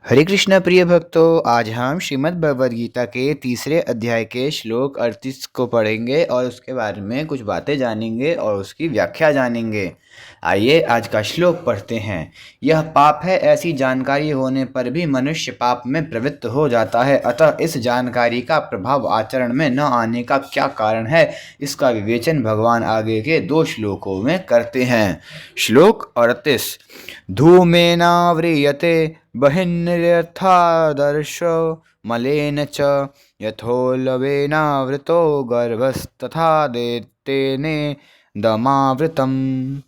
हरे कृष्णा प्रिय भक्तों, आज हम श्रीमद् भगवद गीता के तीसरे अध्याय के श्लोक 38 को पढ़ेंगे और उसके बारे में कुछ बातें जानेंगे और उसकी व्याख्या जानेंगे। आइए आज का श्लोक पढ़ते हैं। यह पाप है, ऐसी जानकारी होने पर भी मनुष्य पाप में प्रवृत्त हो जाता है, अतः इस जानकारी का प्रभाव आचरण में न आने का क्या कारण है, इसका विवेचन भगवान आगे के 2 श्लोकों में करते हैं। श्लोक 38। धूमेनाव्रियते बहिर्यथादर्शो मलेन च यथोल्बेनावृतो गर्भस्तथा तेने दमावृतम्।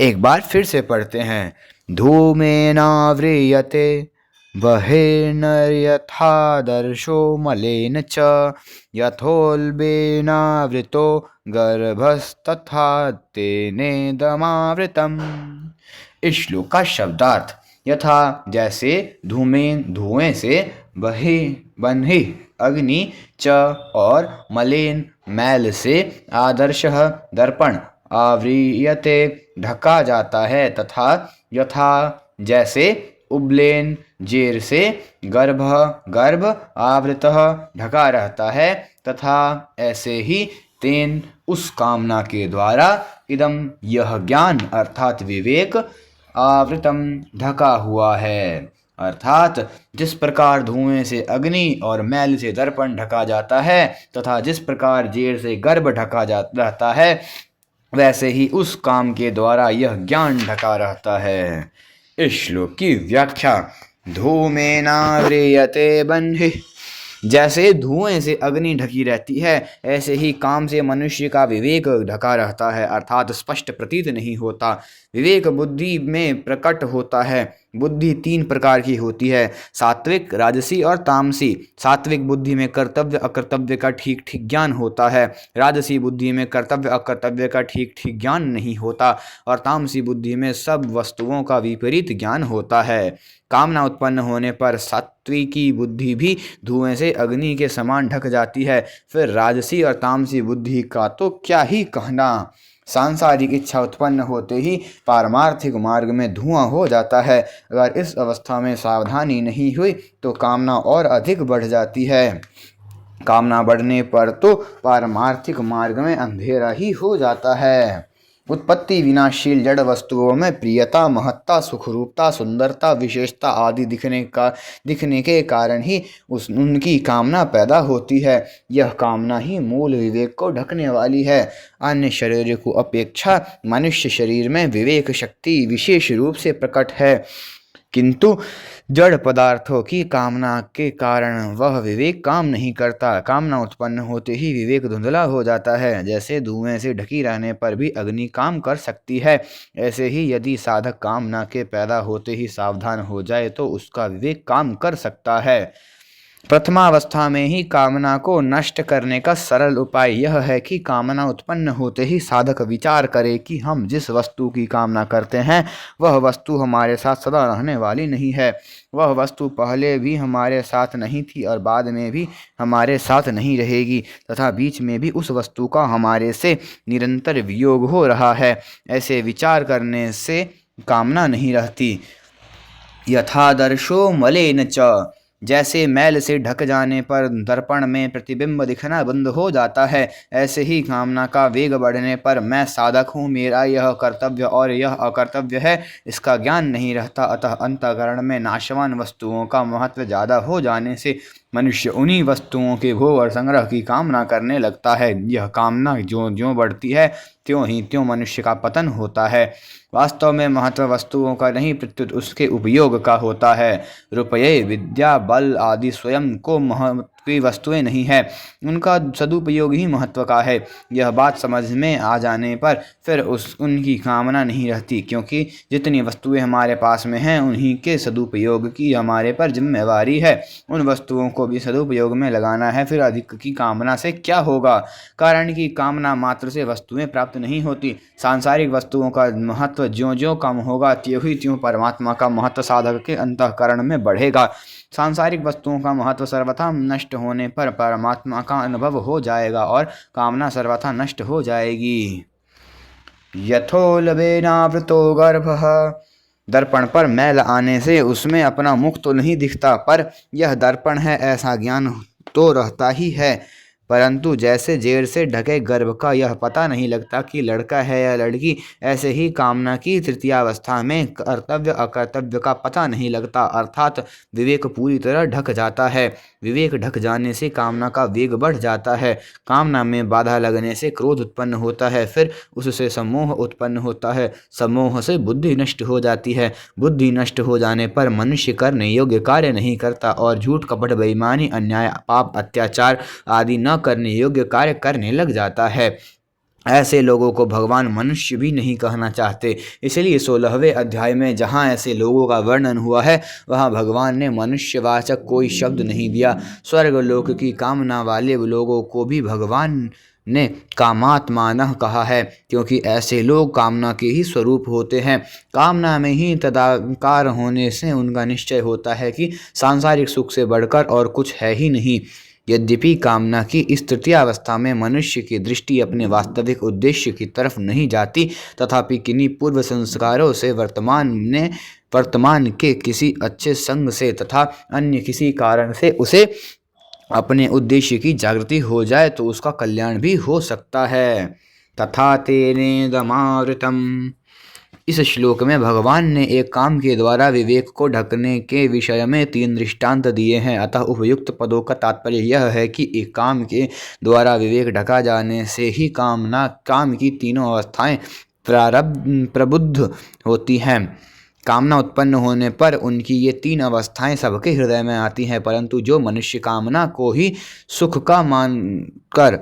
एक बार फिर से पढ़ते हैं। धूमेनाव्रियते बहिर्यथादर्शो मलेन च यथोल्बेनावृतो गर्भस्तथा तेनेदमावृतम्। इस श्लोक का शब्दार्थ: यथा जैसे, धूमेन धुएं से, बन्हि अग्नि, च और मलेन मैल से, आदर्शः दर्पण, आव्रियते ढका जाता है, तथा यथा जैसे, उब्लेन जेर से, गर्भ आवृतः ढका रहता है, तथा ऐसे ही तेन उस कामना के द्वारा, इदम यह ज्ञान अर्थात विवेक, आवृतम ढका हुआ है। अर्थात जिस प्रकार धुएं से अग्नि और मैल से दर्पण ढका जाता है, तथा जिस प्रकार जेर से गर्भ ढका रहता है, वैसे ही उस काम के द्वारा यह ज्ञान ढका रहता है। इस श्लोक की व्याख्या: धूमेनाव्रियते बन्हि, जैसे धुएं से अग्नि ढकी रहती है, ऐसे ही काम से मनुष्य का विवेक ढका रहता है, अर्थात स्पष्ट प्रतीत नहीं होता। विवेक बुद्धि में प्रकट होता है। बुद्धि 3 प्रकार की होती है: सात्विक, राजसी और तामसी। सात्विक बुद्धि में कर्तव्य अकर्तव्य का ठीक ठीक ज्ञान होता है, राजसी बुद्धि में कर्तव्य अकर्तव्य का ठीक ठीक ज्ञान नहीं होता, और तामसी बुद्धि में सब वस्तुओं का विपरीत ज्ञान होता है। कामना उत्पन्न होने पर सात्विकी बुद्धि भी धुएं से अग्नि के समान ढक जाती है। फिर राजसी और तामसी बुद्धि का तो क्या ही कहना। सांसारिक इच्छा उत्पन्न होते ही पारमार्थिक मार्ग में धुआं हो जाता है। अगर इस अवस्था में सावधानी नहीं हुई तो कामना और अधिक बढ़ जाती है। कामना बढ़ने पर तो पारमार्थिक मार्ग में अंधेरा ही हो जाता है। उत्पत्ति विनाशील जड़ वस्तुओं में प्रियता, महत्ता, सुखरूपता, सुंदरता, विशेषता आदि दिखने के कारण ही उनकी कामना पैदा होती है। यह कामना ही मूल विवेक को ढकने वाली है। अन्य शरीर को अपेक्षा मनुष्य शरीर में विवेक शक्ति विशेष रूप से प्रकट है, किंतु जड़ पदार्थों की कामना के कारण वह विवेक काम नहीं करता। कामना उत्पन्न होते ही विवेक धुंधला हो जाता है। जैसे धुएं से ढकी रहने पर भी अग्नि काम कर सकती है, ऐसे ही यदि साधक कामना के पैदा होते ही सावधान हो जाए तो उसका विवेक काम कर सकता है। प्रथमावस्था में ही कामना को नष्ट करने का सरल उपाय यह है कि कामना उत्पन्न होते ही साधक विचार करे कि हम जिस वस्तु की कामना करते हैं वह वस्तु हमारे साथ सदा रहने वाली नहीं है। वह वस्तु पहले भी हमारे साथ नहीं थी और बाद में भी हमारे साथ नहीं रहेगी, तथा बीच में भी उस वस्तु का हमारे से निरंतर वियोग हो रहा है। ऐसे विचार करने से कामना नहीं रहती। यथादर्शो मलेन च, जैसे मैल से ढक जाने पर दर्पण में प्रतिबिंब दिखना बंद हो जाता है, ऐसे ही कामना का वेग बढ़ने पर मैं साधक हूँ, मेरा यह कर्तव्य और यह अकर्तव्य है, इसका ज्ञान नहीं रहता। अतः अंतःकरण में नाशवान वस्तुओं का महत्व ज़्यादा हो जाने से मनुष्य उन्हीं वस्तुओं के भोग और संग्रह की कामना करने लगता है। यह कामना ज्यों ज्यों बढ़ती है त्यों ही त्यों मनुष्य का पतन होता है। वास्तव में महत्व वस्तुओं का नहीं, प्रत्युत उसके उपयोग का होता है। रुपये, विद्या, बल आदि स्वयं को महत्व की वस्तुएं नहीं है, उनका सदुपयोग ही महत्व का है। यह बात समझ में आ जाने पर फिर उनकी कामना नहीं रहती, क्योंकि जितनी वस्तुएं हमारे पास में हैं उन्हीं के सदुपयोग की हमारे पर जिम्मेवारी है। उन वस्तुओं को भी सदुपयोग में लगाना है, फिर अधिक की कामना से क्या होगा। कारण कि कामना मात्र से वस्तुएं प्राप्त नहीं होती। सांसारिक वस्तुओं का महत्व ज्यों ज्यों कम होगा त्यों ही त्यों परमात्मा का महत्व साधक के अंतःकरण में बढ़ेगा। सांसारिक वस्तुओं का महत्व सर्वथा नष्ट होने पर परमात्मा का अनुभव हो जाएगा और कामना सर्वथा नष्ट हो जाएगी। यथोल्बेनावृतो गर्भः दर्पण पर मैल आने से उसमें अपना मुख तो नहीं दिखता, पर यह दर्पण है ऐसा ज्ञान तो रहता ही है। परंतु जैसे जेर से ढके गर्भ का यह पता नहीं लगता कि लड़का है या लड़की, ऐसे ही कामना की तृतीयावस्था में कर्तव्य अकर्तव्य का पता नहीं लगता, अर्थात विवेक पूरी तरह ढक जाता है। विवेक ढक जाने से कामना का वेग बढ़ जाता है। कामना में बाधा लगने से क्रोध उत्पन्न होता है, फिर उससे सम्मोह उत्पन्न होता है। सम्मोह से बुद्धि नष्ट हो जाती है। बुद्धि नष्ट हो जाने पर मनुष्य करने योग्य कार्य नहीं करता और झूठ कपट बेईमानी अन्याय पाप अत्याचार आदि न करने योग्य कार्य करने लग जाता है। ऐसे लोगों को भगवान मनुष्य भी नहीं कहना चाहते। इसलिए 16वें अध्याय में जहाँ ऐसे लोगों का वर्णन हुआ है, वहाँ भगवान ने मनुष्यवाचक कोई शब्द नहीं दिया। स्वर्ग लोक की कामना वाले लोगों को भी भगवान ने कामात्मानः कहा है, क्योंकि ऐसे लोग कामना के ही स्वरूप होते हैं। कामना में ही तदाकार होने से उनका निश्चय होता है कि सांसारिक सुख से बढ़कर और कुछ है ही नहीं। यद्यपि कामना की इस तृतीयावस्था में मनुष्य की दृष्टि अपने वास्तविक उद्देश्य की तरफ नहीं जाती, तथापि किन्हीं पूर्व संस्कारों से वर्तमान के किसी अच्छे संग से तथा अन्य किसी कारण से उसे अपने उद्देश्य की जागृति हो जाए तो उसका कल्याण भी हो सकता है। तथा तेनेदमावृतम। इस श्लोक में भगवान ने एक काम के द्वारा विवेक को ढकने के विषय में 3 दृष्टांत दिए हैं। अतः उपयुक्त पदों का तात्पर्य यह है कि एक काम के द्वारा विवेक ढका जाने से ही काम की तीनों अवस्थाएं प्रबुद्ध होती हैं। कामना उत्पन्न होने पर उनकी ये 3 अवस्थाएं सबके हृदय में आती हैं, परंतु जो मनुष्य कामना को ही सुख का मानकर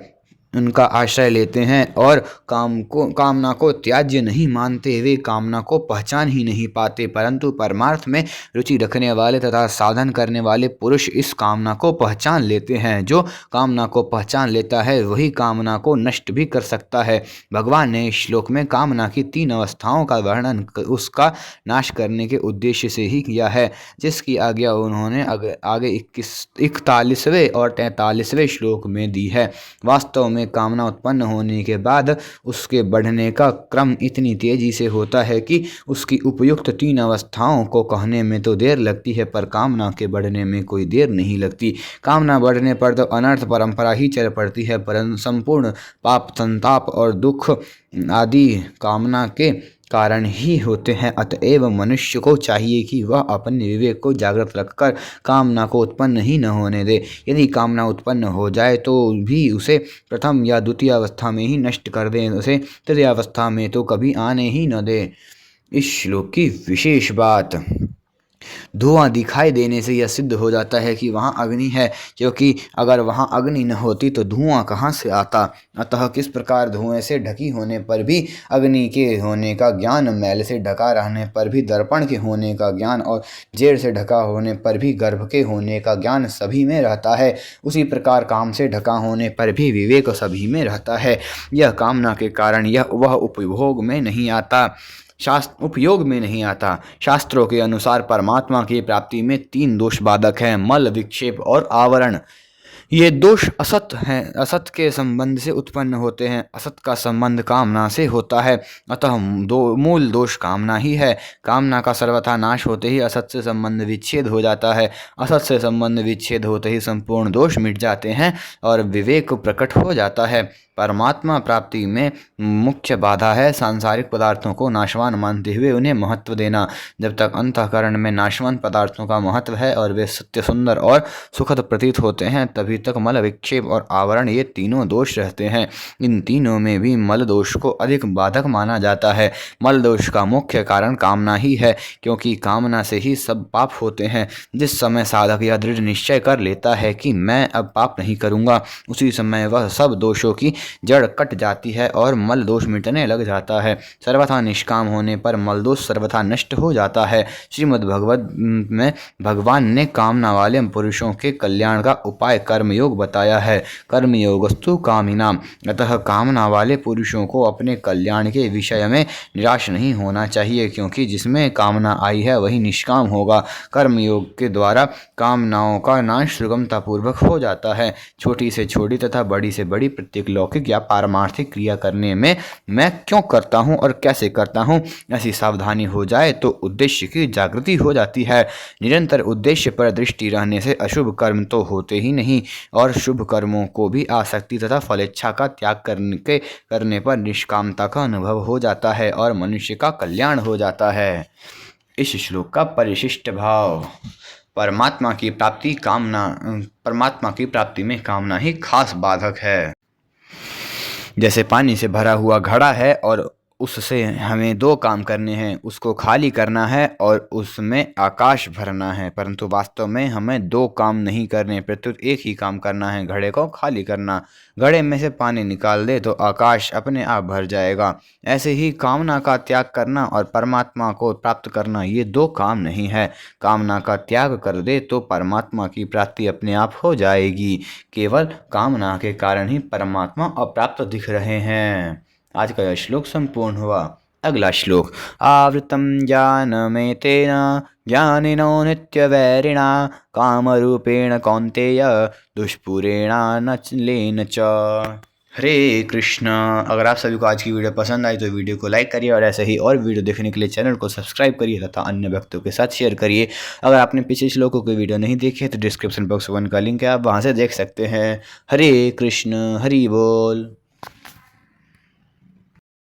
उनका आश्रय लेते हैं और कामना को त्याज्य नहीं मानते, वे कामना को पहचान ही नहीं पाते। परंतु परमार्थ में रुचि रखने वाले तथा साधन करने वाले पुरुष इस कामना को पहचान लेते हैं। जो कामना को पहचान लेता है वही कामना को नष्ट भी कर सकता है। भगवान ने इस श्लोक में कामना की 3 अवस्थाओं का वर्णन उसका नाश करने के उद्देश्य से ही किया है, जिसकी आज्ञा उन्होंने आगे 41वें और 43वें श्लोक में दी है। वास्तव में कामना उत्पन्न होने के बाद उसके बढ़ने का क्रम इतनी तेजी से होता है कि उसकी उपयुक्त 3 अवस्थाओं को कहने में तो देर लगती है, पर कामना के बढ़ने में कोई देर नहीं लगती। कामना बढ़ने पर तो अनर्थ परंपरा ही चल पड़ती है, परंतु संपूर्ण पाप संताप और दुख आदि कामना के कारण ही होते हैं। अतएव मनुष्य को चाहिए कि वह अपने विवेक को जागृत रखकर कामना को उत्पन्न ही न होने दे। यदि कामना उत्पन्न हो जाए तो भी उसे प्रथम या द्वितीय अवस्था में ही नष्ट कर दें, उसे तृतीय अवस्था में तो कभी आने ही न दे। इस श्लोक की विशेष बात, धुआं दिखाई देने से यह सिद्ध हो जाता है कि वहाँ अग्नि है, क्योंकि अगर वहाँ अग्नि न होती तो धुआं कहाँ से आता। अतः किस प्रकार धुएं से ढकी होने पर भी अग्नि के होने का ज्ञान, मैल से ढका रहने पर भी दर्पण के होने का ज्ञान और जेर से ढका होने पर भी गर्भ के होने का ज्ञान सभी में रहता है, उसी प्रकार काम से ढका होने पर भी विवेक सभी में रहता है। यह कामना के कारण वह उपयोग में नहीं आता। शास्त्रों के अनुसार परमात्मा की प्राप्ति में 3 दोष बाधक हैं, मल, विक्षेप और आवरण। ये दोष असत हैं, असत के संबंध से उत्पन्न होते हैं। असत का संबंध कामना से होता है, अतः मूल दोष कामना ही है। कामना का सर्वथा नाश होते ही असत से संबंध विच्छेद हो जाता है। असत से संबंध विच्छेद होते ही संपूर्ण दोष मिट जाते हैं और विवेक प्रकट हो जाता है। परमात्मा प्राप्ति में मुख्य बाधा है सांसारिक पदार्थों को नाशवान मानते हुए उन्हें महत्व देना। जब तक अंतःकरण में नाशवान पदार्थों का महत्व है और वे सत्य, सुंदर और सुखद प्रतीत होते हैं, तभी तक मल, विक्षेप और आवरण ये तीनों दोष रहते हैं। इन तीनों में भी मल दोष को अधिक बाधक माना जाता है। मल दोष का मुख्य कारण कामना ही है, क्योंकि कामना से ही सब पाप होते हैं। जिस समय साधक यह दृढ़ निश्चय कर लेता है कि मैं अब पाप नहीं करूँगा, उसी समय वह सब दोषों की जड़ कट जाती है और मल दोष मिटने लग जाता है। सर्वथा निष्काम होने पर मल दोष सर्वथा नष्ट हो जाता है। श्रीमद् भगवत में भगवान ने कामना वाले पुरुषों के कल्याण का उपाय कर्मयोग बताया है। कर्मयोगस्तु कामिनाम। अतः कामना वाले पुरुषों को अपने कल्याण के विषय में निराश नहीं होना चाहिए, क्योंकि जिसमें कामना आई है वही निष्काम होगा। कर्मयोग के द्वारा कामनाओं का नाश सुगमतापूर्वक हो जाता है। छोटी से छोटी तथा बड़ी से बड़ी प्रत्येक लौकिक अलौकिक या पारमार्थिक क्रिया करने में मैं क्यों करता हूँ और कैसे करता हूँ, ऐसी सावधानी हो जाए तो उद्देश्य की जागृति हो जाती है। निरंतर उद्देश्य पर दृष्टि रहने से अशुभ कर्म तो होते ही नहीं और शुभ कर्मों को भी आसक्ति तथा फलेच्छा का त्याग करने पर निष्कामता का अनुभव हो जाता है और मनुष्य का कल्याण हो जाता है। इस श्लोक का परिशिष्ट भाव। परमात्मा की प्राप्ति में कामना ही खास बाधक है। जैसे पानी से भरा हुआ घड़ा है और उससे हमें दो काम करने हैं, उसको खाली करना है और उसमें आकाश भरना है, परंतु वास्तव में हमें दो काम नहीं करने, प्रत्युत एक ही काम करना है, घड़े को खाली करना। घड़े में से पानी निकाल दे तो आकाश अपने आप भर जाएगा। ऐसे ही कामना का त्याग करना और परमात्मा को प्राप्त करना ये दो काम नहीं है। कामना का त्याग कर दे तो परमात्मा की प्राप्ति अपने आप हो जाएगी। केवल कामना के कारण ही परमात्मा अप्राप्त दिख रहे हैं। आज का यह श्लोक संपूर्ण हुआ। अगला श्लोक। आवृतं ज्ञानमेतेन ज्ञानिनो नित्यवैरिणा कामरूपेण कौन्तेय दुष्पूरेणानलेन च। हरे कृष्ण। अगर आप सभी को आज की वीडियो पसंद आई तो वीडियो को लाइक करिए और ऐसे ही और वीडियो देखने के लिए चैनल को सब्सक्राइब करिए तथा अन्य व्यक्तियों के साथ शेयर करिए। अगर आपने पिछले श्लोकों की वीडियो नहीं देखी है तो डिस्क्रिप्शन बॉक्स 1 का लिंक है, आप वहां से देख सकते हैं। हरे कृष्ण। हरि बोल।